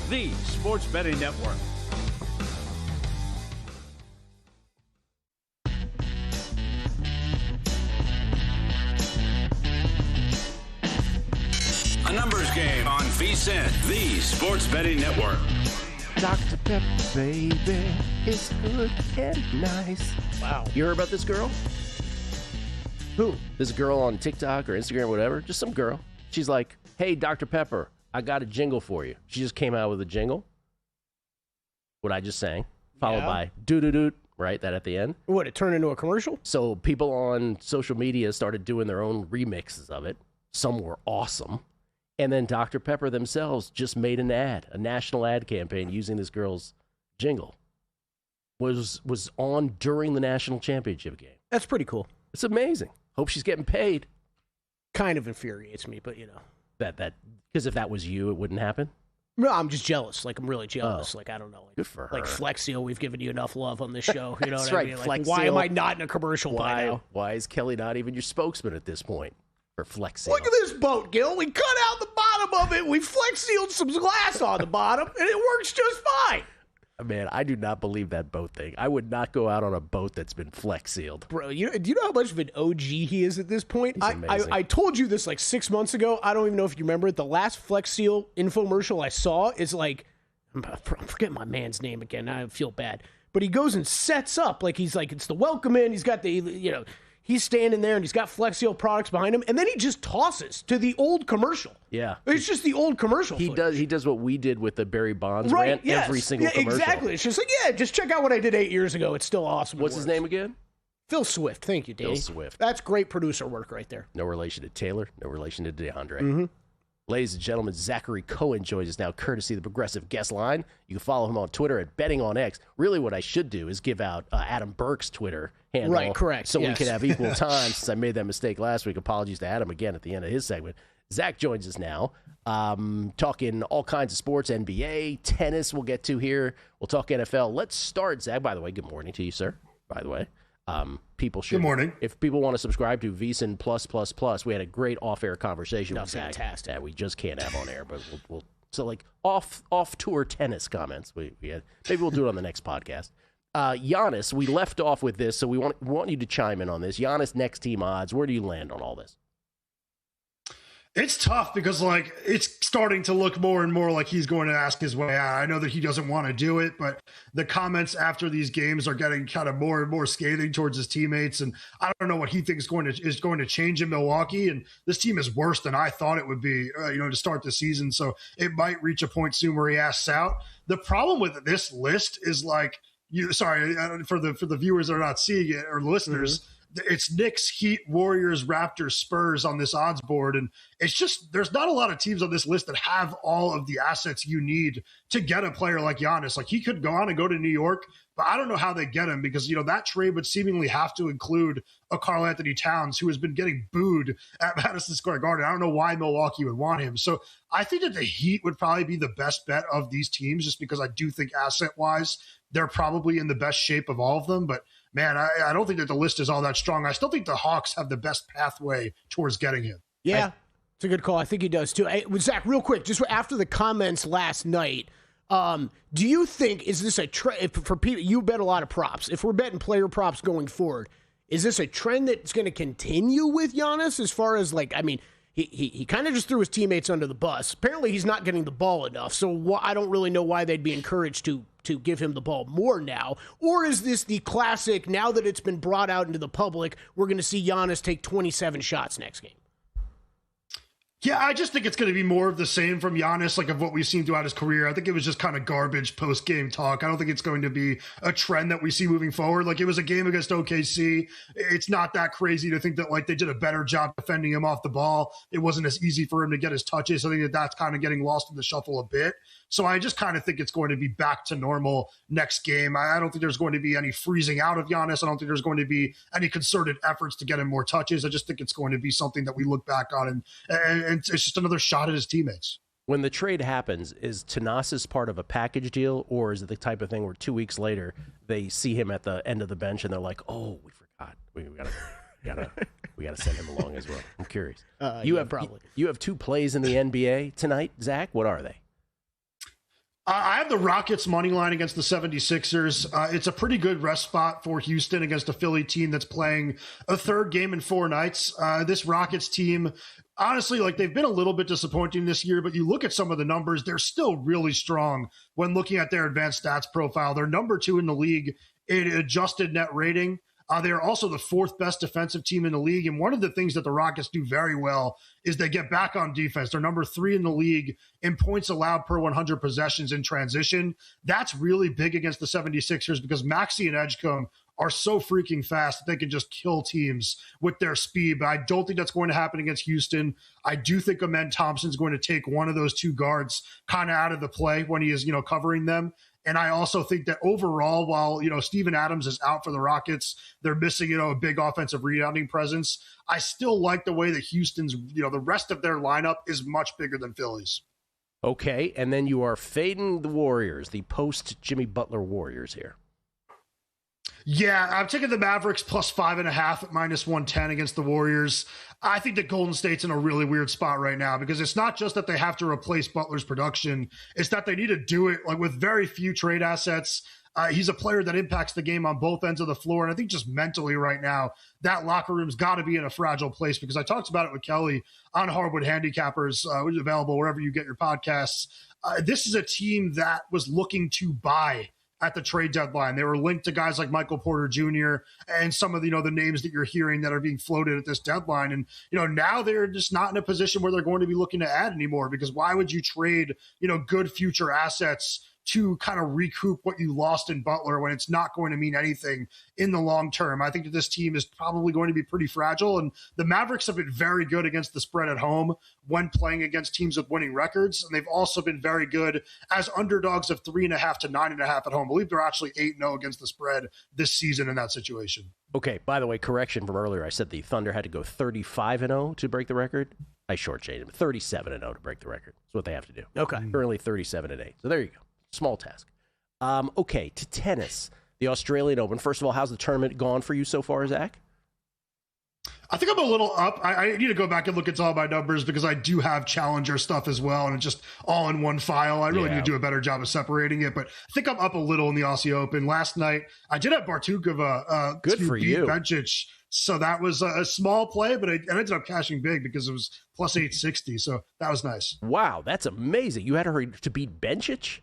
the sports betting network. A numbers game on VSiN, the sports betting network. Dr. Pepper, baby, it's good and nice. Wow. You heard about this girl? Who? This girl on TikTok or Instagram or whatever. Just some girl. She's like, hey, Dr. Pepper, I got a jingle for you. She just came out with a jingle. What I just sang. Followed by doo-doo-doo, right? That at the end. What, it turned into a commercial? So people on social media started doing their own remixes of it. Some were awesome. And then Dr. Pepper themselves just made an ad, a national ad campaign using this girl's jingle. Was on during the national championship game. That's pretty cool. It's amazing. Hope she's getting paid. Kind of infuriates me, but That because if that was you, it wouldn't happen. No, I'm just jealous. Like, I'm really jealous. Like, I don't know. Like, good for her. Like Flexio, we've given you enough love on this show. You know That's what right, I mean? Like, Flexio. why am I not in a commercial by now? Why is Kelly not even your spokesman at this point for Flexio? Look at this boat, Gil. We cut out the bottom of it. We Flex sealed some glass on the bottom, and it works just fine. Man, I do not believe that boat thing. I would not go out on a boat that's been Flex sealed. Bro, do you know how much of an OG he is at this point? He's amazing. I told you this like 6 months ago. I don't even know if you remember it. The last Flex Seal infomercial I saw is like, I'm forgetting my man's name again. I feel bad. But he goes and sets up like he's like, it's the welcome in. He's got the, he's standing there and he's got Flex Seal products behind him. And then he just tosses to the old commercial. Yeah. It's just the old commercial. He does what we did with the Barry Bonds rant every single commercial. Exactly. It's just like, just check out what I did 8 years ago. It's still awesome. What's his name again? Phil Swift. Thank you, Danny. Phil Swift. That's great producer work right there. No relation to Taylor. No relation to DeAndre. Mm-hmm. Ladies and gentlemen, Zachary Cohen joins us now, courtesy of the Progressive Guest Line. You can follow him on Twitter at BettingOnX. Really, what I should do is give out Adam Burke's Twitter handle. Right, correct. So yes. we could have equal time, since I made that mistake last week. Apologies to Adam again at the end of his segment. Zach joins us now, talking all kinds of sports, NBA, tennis we'll get to here. We'll talk NFL. Let's start, Zach. By the way, good morning to you, sir, by the way. People should. Good morning. If people want to subscribe to VSiN Plus, we had a great off-air conversation with Zach. Fantastic. That we just can't have on air, but we'll so like off-tour tennis comments. We had, maybe we'll do it on the next podcast. Giannis, we left off with this, so we want you to chime in on this. Giannis next team odds. Where do you land on all this? It's tough because, like, it's starting to look more and more like he's going to ask his way out. I know that he doesn't want to do it, but the comments after these games are getting kind of more and more scathing towards his teammates. And I don't know what he thinks is going to change in Milwaukee. And this team is worse than I thought it would be, to start the season. So it might reach a point soon where he asks out. The problem with this list is like, for the viewers that are not seeing it or listeners, it's Knicks, Heat, Warriors, Raptors, Spurs on this odds board. And it's just, there's not a lot of teams on this list that have all of the assets you need to get a player like Giannis. Like, he could go on and go to New York, but I don't know how they get him because, that trade would seemingly have to include a Karl Anthony Towns who has been getting booed at Madison Square Garden. I don't know why Milwaukee would want him. So I think that the Heat would probably be the best bet of these teams just because I do think asset-wise, they're probably in the best shape of all of them. But man, I don't think that the list is all that strong. I still think the Hawks have the best pathway towards getting him. Yeah, it's a good call. I think he does too. Zach, real quick, just after the comments last night, do you think, is this a trend for people? You bet a lot of props. If we're betting player props going forward, is this a trend that's going to continue with Giannis as far as he kind of just threw his teammates under the bus. Apparently he's not getting the ball enough. So I don't really know why they'd be encouraged to give him the ball more now. Or is this the classic, now that it's been brought out into the public, we're going to see Giannis take 27 shots next game? Yeah, I just think it's going to be more of the same from Giannis, like of what we've seen throughout his career. I think it was just kind of garbage post-game talk. I don't think it's going to be a trend that we see moving forward. Like, it was a game against OKC. It's not that crazy to think that, like, they did a better job defending him off the ball. It wasn't as easy for him to get his touches. I think that that's kind of getting lost in the shuffle a bit. So I just kind of think it's going to be back to normal next game. I don't think there's going to be any freezing out of Giannis. I don't think there's going to be any concerted efforts to get him more touches. I just think it's going to be something that we look back on and it's just another shot at his teammates. When the trade happens, is Thanasis part of a package deal, or is it the type of thing where 2 weeks later they see him at the end of the bench and they're like, "Oh, we forgot. We gotta send him along as well." I'm curious. You have 2 plays in the NBA tonight, Zach. What are they? I have the Rockets money line against the 76ers. It's a pretty good rest spot for Houston against a Philly team that's playing a third game in 4 nights. This Rockets team, honestly, like they've been a little bit disappointing this year, but you look at some of the numbers, they're still really strong when looking at their advanced stats profile. They're number 2 in the league in adjusted net rating. They are also the 4th best defensive team in the league. And one of the things that the Rockets do very well is they get back on defense. They're number 3 in the league in points allowed per 100 possessions in transition. That's really big against the 76ers because Maxey and Edgecombe are so freaking fast that they can just kill teams with their speed. But I don't think that's going to happen against Houston. I do think Amen Thompson's going to take one of those 2 guards kind of out of the play when he is, covering them. And I also think that overall, while, Steven Adams is out for the Rockets, they're missing, a big offensive rebounding presence. I still like the way that Houston's, the rest of their lineup is much bigger than Philly's. Okay. And then you are fading the Warriors, the post Jimmy Butler Warriors here. Yeah, I'm taking the Mavericks plus 5.5 at -110 against the Warriors. I think that Golden State's in a really weird spot right now because it's not just that they have to replace Butler's production. It's that they need to do it like with very few trade assets. He's a player that impacts the game on both ends of the floor. And I think just mentally right now, that locker room's got to be in a fragile place because I talked about it with Kelly on Hardwood Handicappers, which is available wherever you get your podcasts. This is a team that was looking to buy at the trade deadline. They were linked to guys like Michael Porter Jr. and some of the names that you're hearing that are being floated at this deadline. And, now they're just not in a position where they're going to be looking to add anymore because why would you trade, good future assets to kind of recoup what you lost in Butler when it's not going to mean anything in the long term? I think that this team is probably going to be pretty fragile. And the Mavericks have been very good against the spread at home when playing against teams with winning records. And they've also been very good as underdogs of 3.5 to 9.5 at home. I believe they're actually 8-0 against the spread this season in that situation. Okay, by the way, correction from earlier. I said the Thunder had to go 35-0 to break the record. I shortchanged them. 37-0 to break the record. That's what they have to do. Okay. Currently 37-8. So there you go. Small task. Okay, to tennis, the Australian Open. First of all, how's the tournament gone for you so far, Zach? I think I'm a little up. I need to go back and look at all my numbers because I do have Challenger stuff as well, and it's just all in one file. I really need to do a better job of separating it, but I think I'm up a little in the Aussie Open. Last night, I did have Bartukova Good for you. Bencic, so that was a small play, but I ended up cashing big because it was plus 860, so that was nice. Wow, that's amazing. You had her to beat Bencic?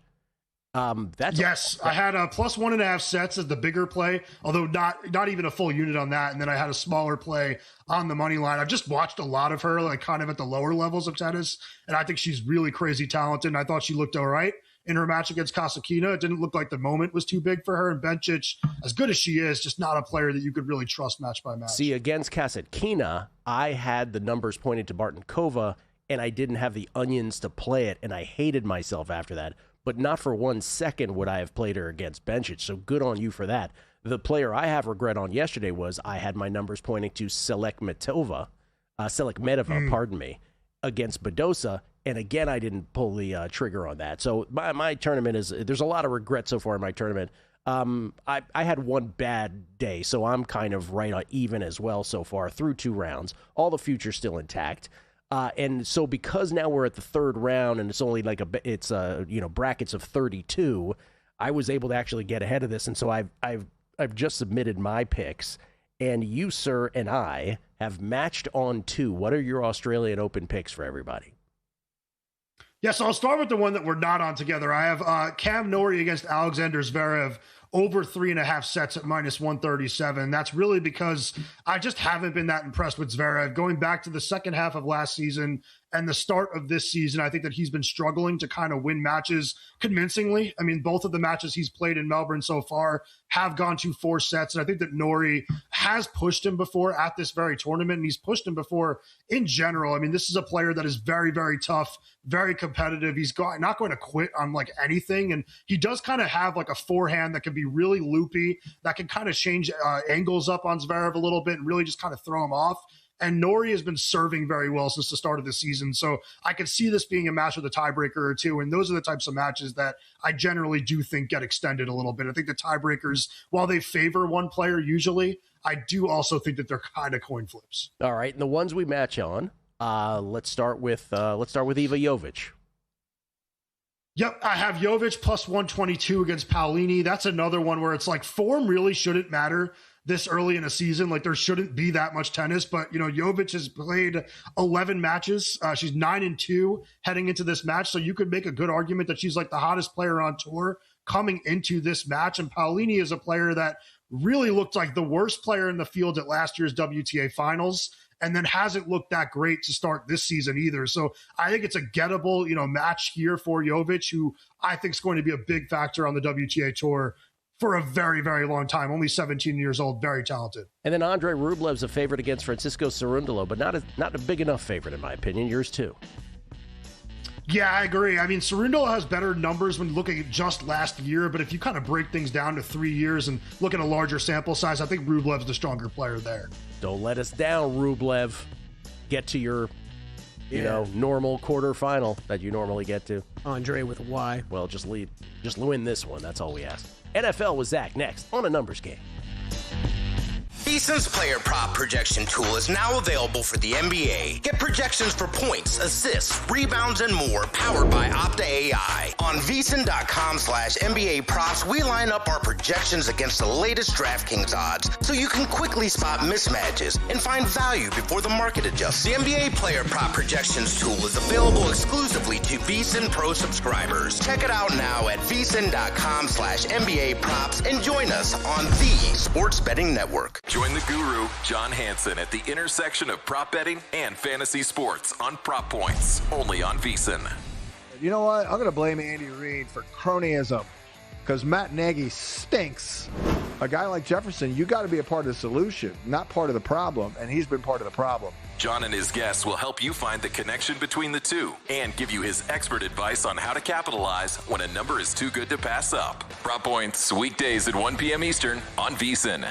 Yes, I had a plus 1.5 sets as the bigger play, although not even a full unit on that. And then I had a smaller play on the money line. I've just watched a lot of her, like kind of at the lower levels of tennis. And I think she's really crazy talented. And I thought she looked all right in her match against Kasatkina. It didn't look like the moment was too big for her. And Bencic, as good as she is, just not a player that you could really trust match by match. See, against Kasatkina, I had the numbers pointed to Bartukova, and I didn't have the onions to play it. And I hated myself after that. But not for 1 second would I have played her against Bencic, so good on you for that. The player I have regret on yesterday was I had my numbers pointing to Selekmetova, against Badosa, and again, I didn't pull the trigger on that. So my tournament there's a lot of regret so far in my tournament. I had one bad day, so I'm kind of right on even as well so far through 2 rounds. All the future's still intact. And so because now we're at the 3rd round and it's only like brackets of 32, I was able to actually get ahead of this. And so I've just submitted my picks, and you, sir, and I have matched on 2. What are your Australian Open picks for everybody? Yeah, so I'll start with the one that we're not on together. I have Cam Norrie against Alexander Zverev over 3.5 sets at -137. That's really because I just haven't been that impressed with Zverev. Going back to the second half of last season and the start of this season, I think that he's been struggling to kind of win matches convincingly. I mean, both of the matches he's played in Melbourne so far have gone to 4 sets. And I think that Norrie has pushed him before at this very tournament, and he's pushed him before in general. I mean, this is a player that is very, very tough, very competitive. He's not going to quit on like anything. And he does kind of have like a forehand that can be really loopy, that can kind of change angles up on Zverev a little bit and really just kind of throw him off. And Norrie has been serving very well since the start of the season. So I could see this being a match with a tiebreaker or 2. And those are the types of matches that I generally do think get extended a little bit. I think the tiebreakers, while they favor one player usually, I do also think that they're kind of coin flips. All right. And the ones we match on, let's start with Iva Jovic. Yep, I have Jovic plus 122 against Paolini. That's another one where it's like form really shouldn't matter this early in a season. Like there shouldn't be that much tennis, but Jovic has played 11 matches. She's 9-2 heading into this match. So you could make a good argument that she's like the hottest player on tour coming into this match. And Paolini is a player that really looked like the worst player in the field at last year's WTA finals, and then hasn't looked that great to start this season either. So I think it's a gettable, match here for Jovic, who I think is going to be a big factor on the WTA tour for a very, very long time. Only 17 years old, very talented. And then Andre Rublev's a favorite against Francisco Cerundolo, but not a big enough favorite in my opinion. Yours too. Yeah, I agree. I mean, Cerundolo has better numbers when looking at just last year, but if you kind of break things down to 3 years and look at a larger sample size, I think Rublev's the stronger player there. Don't let us down, Rublev. Get to your, normal quarterfinal that you normally get to. Andre with a Y. Well, just win this one. That's all we ask. NFL with Zach next on A Numbers Game. VSiN's player prop projection tool is now available for the NBA. Get projections for points, assists, rebounds, and more powered by Opta AI. On VSiN.com/NBA props, we line up our projections against the latest DraftKings odds so you can quickly spot mismatches and find value before the market adjusts. The NBA player prop projections tool is available exclusively to VSiN Pro subscribers. Check it out now at VSiN.com/NBA props and join us on the Sports Betting Network. Join the guru, John Hansen, at the intersection of prop betting and fantasy sports on Prop Points, only on VSiN. You know what? I'm going to blame Andy Reid for cronyism because Matt Nagy stinks. A guy like Jefferson, you got to be a part of the solution, not part of the problem, and he's been part of the problem. John and his guests will help you find the connection between the two and give you his expert advice on how to capitalize when a number is too good to pass up. Prop Points, weekdays at 1 p.m. Eastern on VSiN.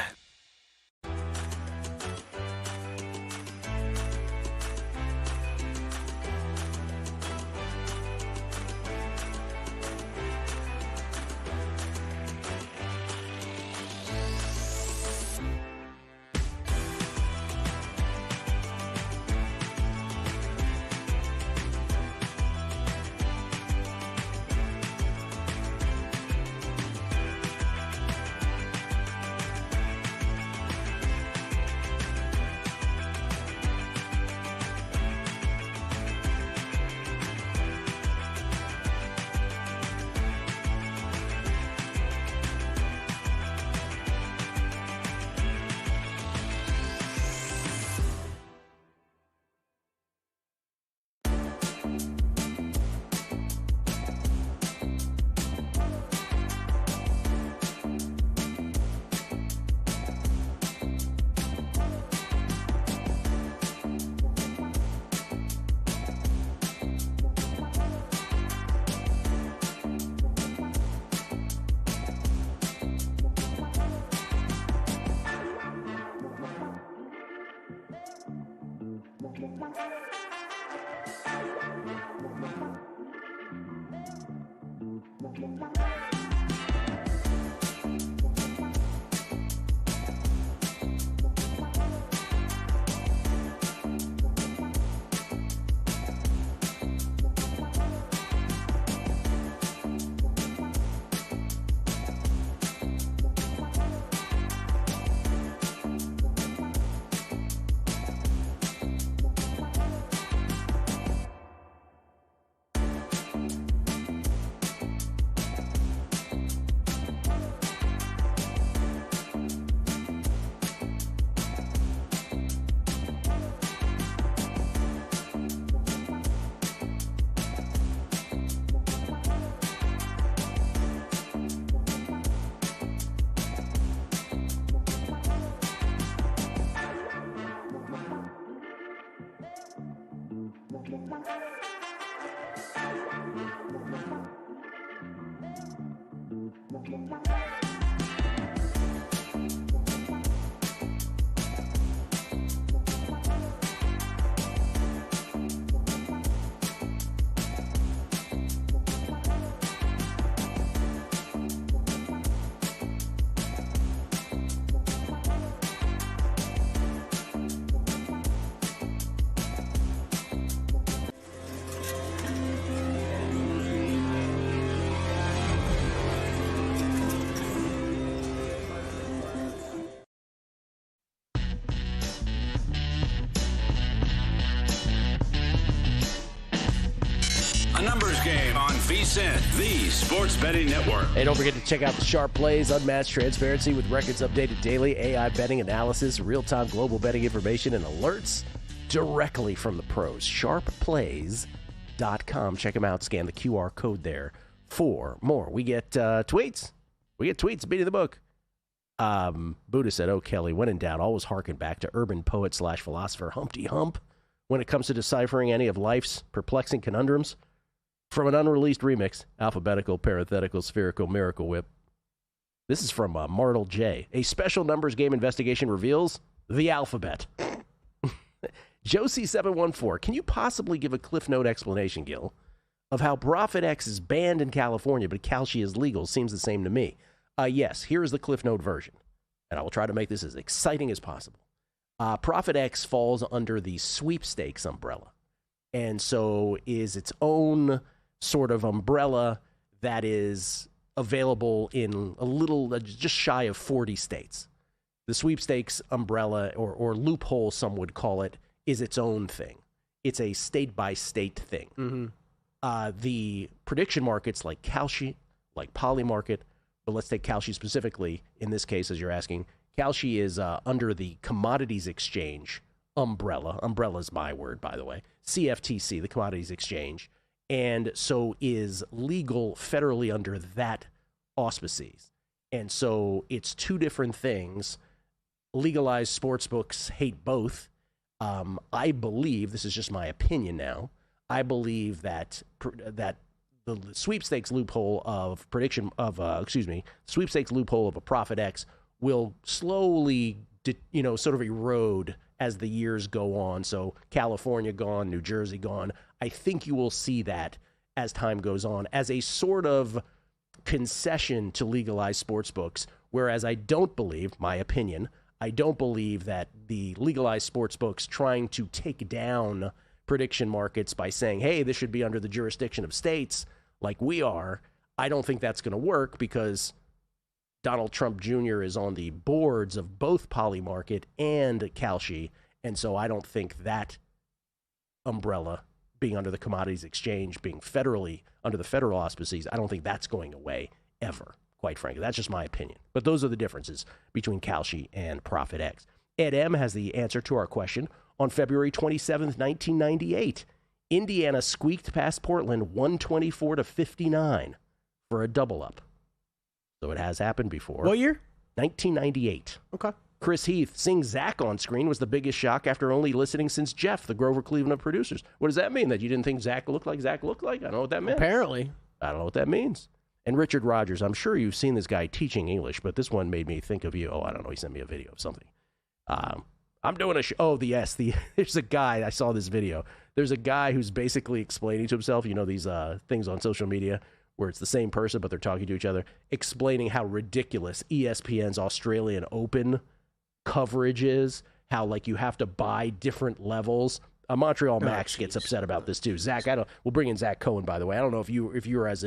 Numbers Game on VSiN, the Sports Betting Network. Hey, don't forget to check out the Sharp Plays, unmatched transparency with records updated daily, AI betting analysis, real-time global betting information, and alerts directly from the pros. SharpPlays.com. Check them out. Scan the QR code there for more. We get tweets. Beating the book. Buddha said, "Oh, Kelly, when in doubt, always harken back to urban poet/philosopher Humpty Hump when it comes to deciphering any of life's perplexing conundrums. From an unreleased remix, alphabetical, parenthetical, spherical, miracle whip." This is from Martel J. A special numbers game investigation reveals the alphabet. Josie714, can you possibly give a Cliff Note explanation, Gil, of how Profit X is banned in California, but Kalshi is legal? Seems the same to me. Yes, here is the Cliff Note version, and I will try to make this as exciting as possible. Profit X falls under the sweepstakes umbrella, and so is its own sort of umbrella that is available in a little, just shy of 40 states. The sweepstakes umbrella, or loophole, some would call it, is its own thing. It's a state-by-state thing. Mm-hmm. The prediction markets like Kalshi, like Polymarket, but let's take Kalshi specifically in this case, as you're asking. Kalshi is under the Commodities Exchange umbrella. Umbrella is my word, by the way. CFTC, the Commodities Exchange. And so is legal federally under that auspices. And so it's two different things. Legalized sports books hate both. I believe, this is just my opinion now, I believe that the sweepstakes loophole of sweepstakes loophole of a Profit X will slowly, sort of erode as the years go on. So California gone, New Jersey gone. I think you will see that as time goes on as a sort of concession to legalized sports books, whereas I don't believe, my opinion, I don't believe that the legalized sports books trying to take down prediction markets by saying, hey, this should be under the jurisdiction of states like we are. I don't think that's going to work because Donald Trump Jr. is on the boards of both Polymarket and Kalshi, and so I don't think that umbrella being under the Commodities Exchange, being federally under the federal auspices, I don't think that's going away ever, quite frankly. That's just my opinion. But those are the differences between Kalshi and Profit X. Ed M. has the answer to our question. On February 27th, 1998, Indiana squeaked past Portland 124-59 for a double-up. So it has happened before. What year? 1998. Okay. Chris Heath, seeing Zach on screen was the biggest shock after only listening since Jeff, the Grover Cleveland of producers. What does that mean? That you didn't think Zach looked like Zach looked like? I don't know what that meant. Apparently. I don't know what that means. And Richard Rogers, I'm sure you've seen this guy teaching English, but this one made me think of you. Oh, I don't know. He sent me a video of something. I'm doing a show. Oh, there's a guy. I saw this video. There's a guy who's basically explaining to himself, these things on social media where it's the same person, but they're talking to each other, explaining how ridiculous ESPN's Australian Open coverage is, how like you have to buy different levels. Montreal Max gets upset about this too. Zach, we'll bring in Zach Cohen, by the way. I don't know if you're as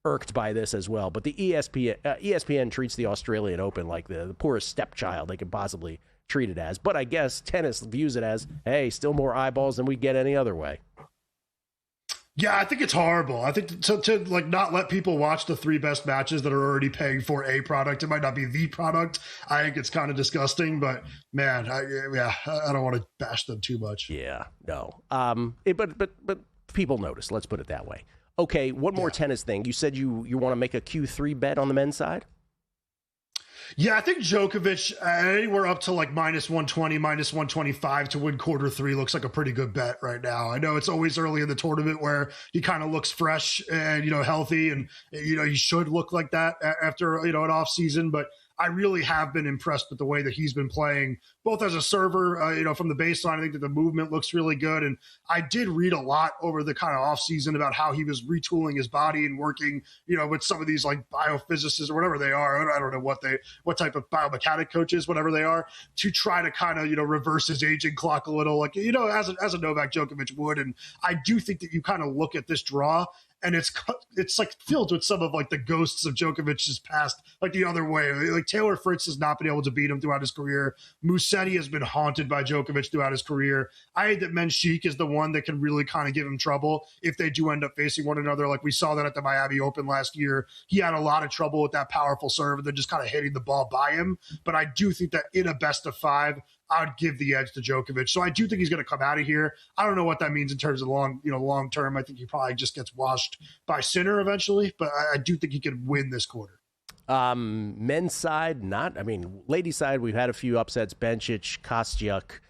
irked by this as well, but the ESPN treats the Australian Open like the poorest stepchild they could possibly treat it as. But I guess tennis views it as, hey, still more eyeballs than we get any other way. Yeah, I think it's horrible. I think to like not let people watch the three best matches that are already paying for a product. It might not be the product. I think it's kind of disgusting, but man, I don't want to bash them too much. Yeah, no. But people notice. Let's put it that way. Okay, one more tennis thing. You said you want to make a Q3 bet on the men's side? Yeah, I think Djokovic anywhere up to like minus 120, minus 125 to win quarter three looks like a pretty good bet right now. I know it's always early in the tournament where he kind of looks fresh and, healthy and, he should look like that after, an off season, but I really have been impressed with the way that he's been playing, both as a server, from the baseline. I think that the movement looks really good. And I did read a lot over the kind of off season about how he was retooling his body and working, with some of these like biophysicists or whatever they are. I don't know what type of biomechanic coaches, whatever they are, to try to kind of, reverse his aging clock a little, like, as a Novak Djokovic would. And I do think that you kind of look at this draw and it's like filled with some of like the ghosts of Djokovic's past, like the other way. Like Taylor Fritz has not been able to beat him throughout his career. Musetti has been haunted by Djokovic throughout his career. I think that Menchik is the one that can really kind of give him trouble if they do end up facing one another. Like we saw that at the Miami Open last year. He had a lot of trouble with that powerful serve and then just kind of hitting the ball by him. But I do think that in a best of 5, I would give the edge to Djokovic. So I do think he's going to come out of here. I don't know what that means in terms of long term. I think he probably just gets washed by Sinner eventually, but I do think he could win this quarter. Men's side, ladies' side, we've had a few upsets. Bencic, Kostyuk.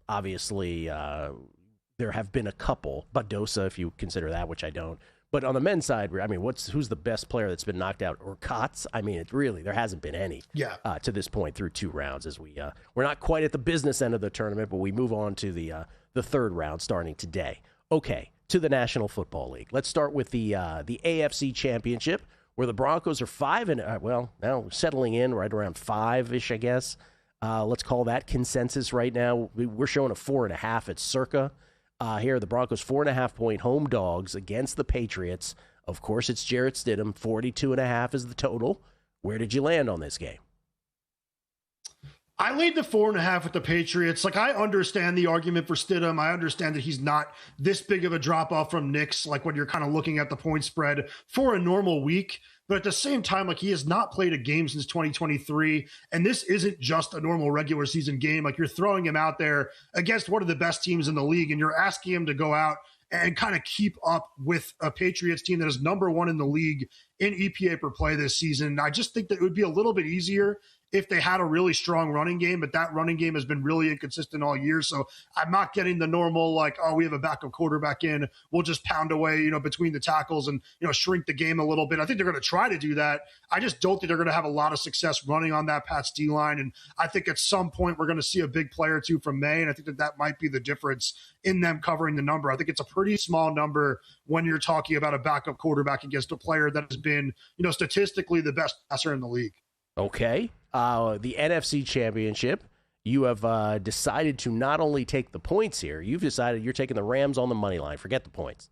Obviously, there have been a couple. Badosa, if you consider that, which I don't. But on the men's side, who's the best player that's been knocked out? Or Kotz? There hasn't been any to this point through 2 rounds. As we're not quite at the business end of the tournament, but we move on to the 3rd round starting today. Okay, to the National Football League. Let's start with the AFC Championship, where the Broncos are 5 now settling in right around 5-ish, I guess. Let's call that consensus right now. We're showing a 4.5 at circa. Here, the Broncos 4.5-point home dogs against the Patriots. Of course, it's Jarrett Stidham. 42.5 is the total. Where did you land on this game? I laid the 4.5 with the Patriots. Like, I understand the argument for Stidham. I understand that he's not this big of a drop-off from Knicks, like when you're kind of looking at the point spread for a normal week. But at the same time, like, he has not played a game since 2023, and this isn't just a normal regular season game. Like, you're throwing him out there against one of the best teams in the league, and you're asking him to go out and kind of keep up with a Patriots team that is number 1 in the league in EPA per play this season. I just think that it would be a little bit easier if they had a really strong running game, but that running game has been really inconsistent all year. So I'm not getting the normal, like, oh, we have a backup quarterback in, we'll just pound away, between the tackles and, shrink the game a little bit. I think they're going to try to do that. I just don't think they're going to have a lot of success running on that Pats D line. And I think at some point we're going to see a big play or two from May. And I think that might be the difference in them covering the number. I think it's a pretty small number when you're talking about a backup quarterback against a player that has been, statistically the best passer in the league. Okay. The NFC Championship, you have decided to not only take the points here, you've decided you're taking the Rams on the money line. Forget the points.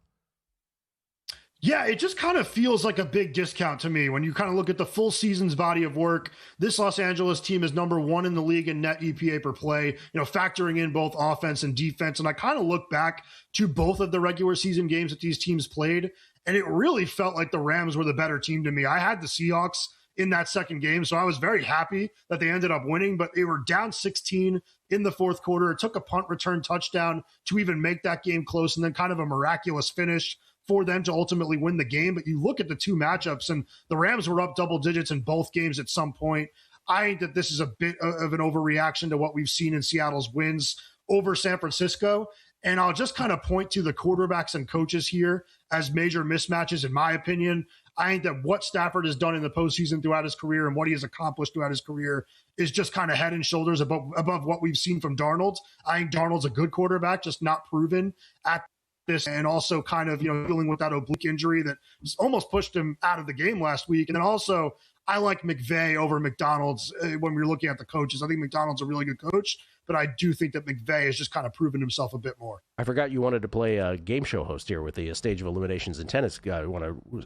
Yeah, it just kind of feels like a big discount to me when you kind of look at the full season's body of work. This Los Angeles team is number 1 in the league in net EPA per play, factoring in both offense and defense. And I kind of look back to both of the regular season games that these teams played, and it really felt like the Rams were the better team to me. I had the Seahawks in that second game, so I was very happy that they ended up winning, but they were down 16 in the 4th quarter. It took a punt return touchdown to even make that game close, and then kind of a miraculous finish for them to ultimately win the game. But you look at the 2 matchups, and the Rams were up double digits in both games at some point. I think that this is a bit of an overreaction to what we've seen in Seattle's wins over San Francisco. And I'll just kind of point to the quarterbacks and coaches here as major mismatches, in my opinion. I think that what Stafford has done in the postseason throughout his career and what he has accomplished throughout his career is just kind of head and shoulders above what we've seen from Darnold. I think Darnold's a good quarterback, just not proven at this, and also kind of, dealing with that oblique injury that almost pushed him out of the game last week. And then also, I like McVay over McDonald's when we're looking at the coaches. I think McDonald's a really good coach, but I do think that McVay has just kind of proven himself a bit more. I forgot you wanted to play a game show host here with the Stage of Eliminations in Tennis. You want to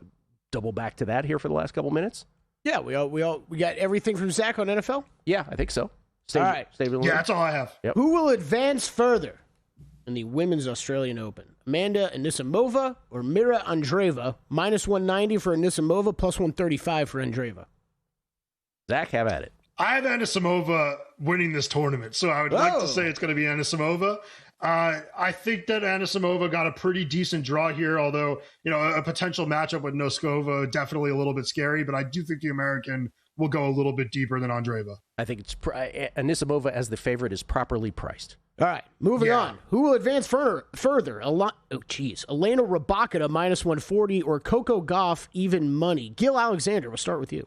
double back to that here for the last couple minutes? Yeah, we got everything from Zach on NFL? Yeah, I think so. All right. Yeah, that's all I have. Yep. Who will advance further in the Women's Australian Open? Amanda Anisimova or Mira Andreeva? Minus 190 for Anisimova, plus 135 for Andreeva. Zach, have at it. I have Anisimova winning this tournament, so I would like to say it's going to be Anisimova. I think that Anisimova got a pretty decent draw here, although, a potential matchup with Noskova, definitely a little bit scary, but I do think the American will go a little bit deeper than Andreeva. I think it's Anisimova as the favorite is properly priced. All right, moving on. Who will advance further? Elena Rybakina, minus 140, or Coco Gauff, even money? Gil Alexander, we'll start with you.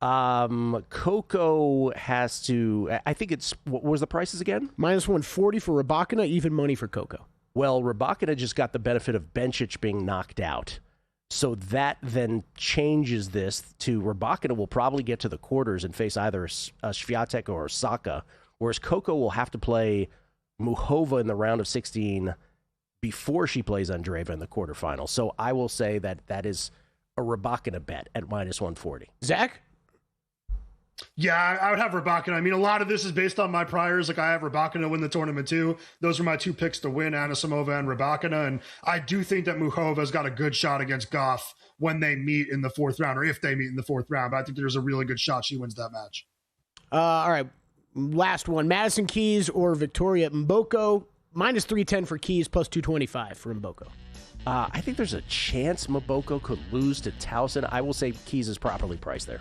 Coco has to, I think it's, what was the prices again? Minus 140 for Rybakina, even money for Coco. Well, Rybakina just got the benefit of Bencic being knocked out. So that then changes this to Rybakina will probably get to the quarters and face either Swiatek or Osaka, whereas Coco will have to play Muchova in the round of 16, before she plays Andreeva in the quarterfinals. So I will say that is a Rybakina bet at -140. Zach? Yeah, I would have Rybakina. I mean, a lot of this is based on my priors. Like, I have Rybakina win the tournament too. Those are my two picks to win, Anisimova and Rybakina. And I do think that Muchova's got a good shot against Goff when they meet in the fourth round, or if they meet in the fourth round. But I think there's a really good shot she wins that match. All right, last one. Madison Keys or Victoria Mboko? -310 for Keys, +225 for Mboko. I think there's a chance Mboko could lose to Towson. I will say Keys is properly priced there.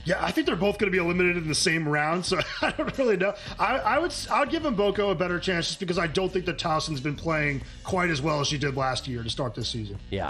Yeah, I think they're both going to be eliminated in the same round, so I don't really know. I would give Mboko a better chance just because I don't think that Towson's been playing quite as well as she did last year to start this season. Yeah,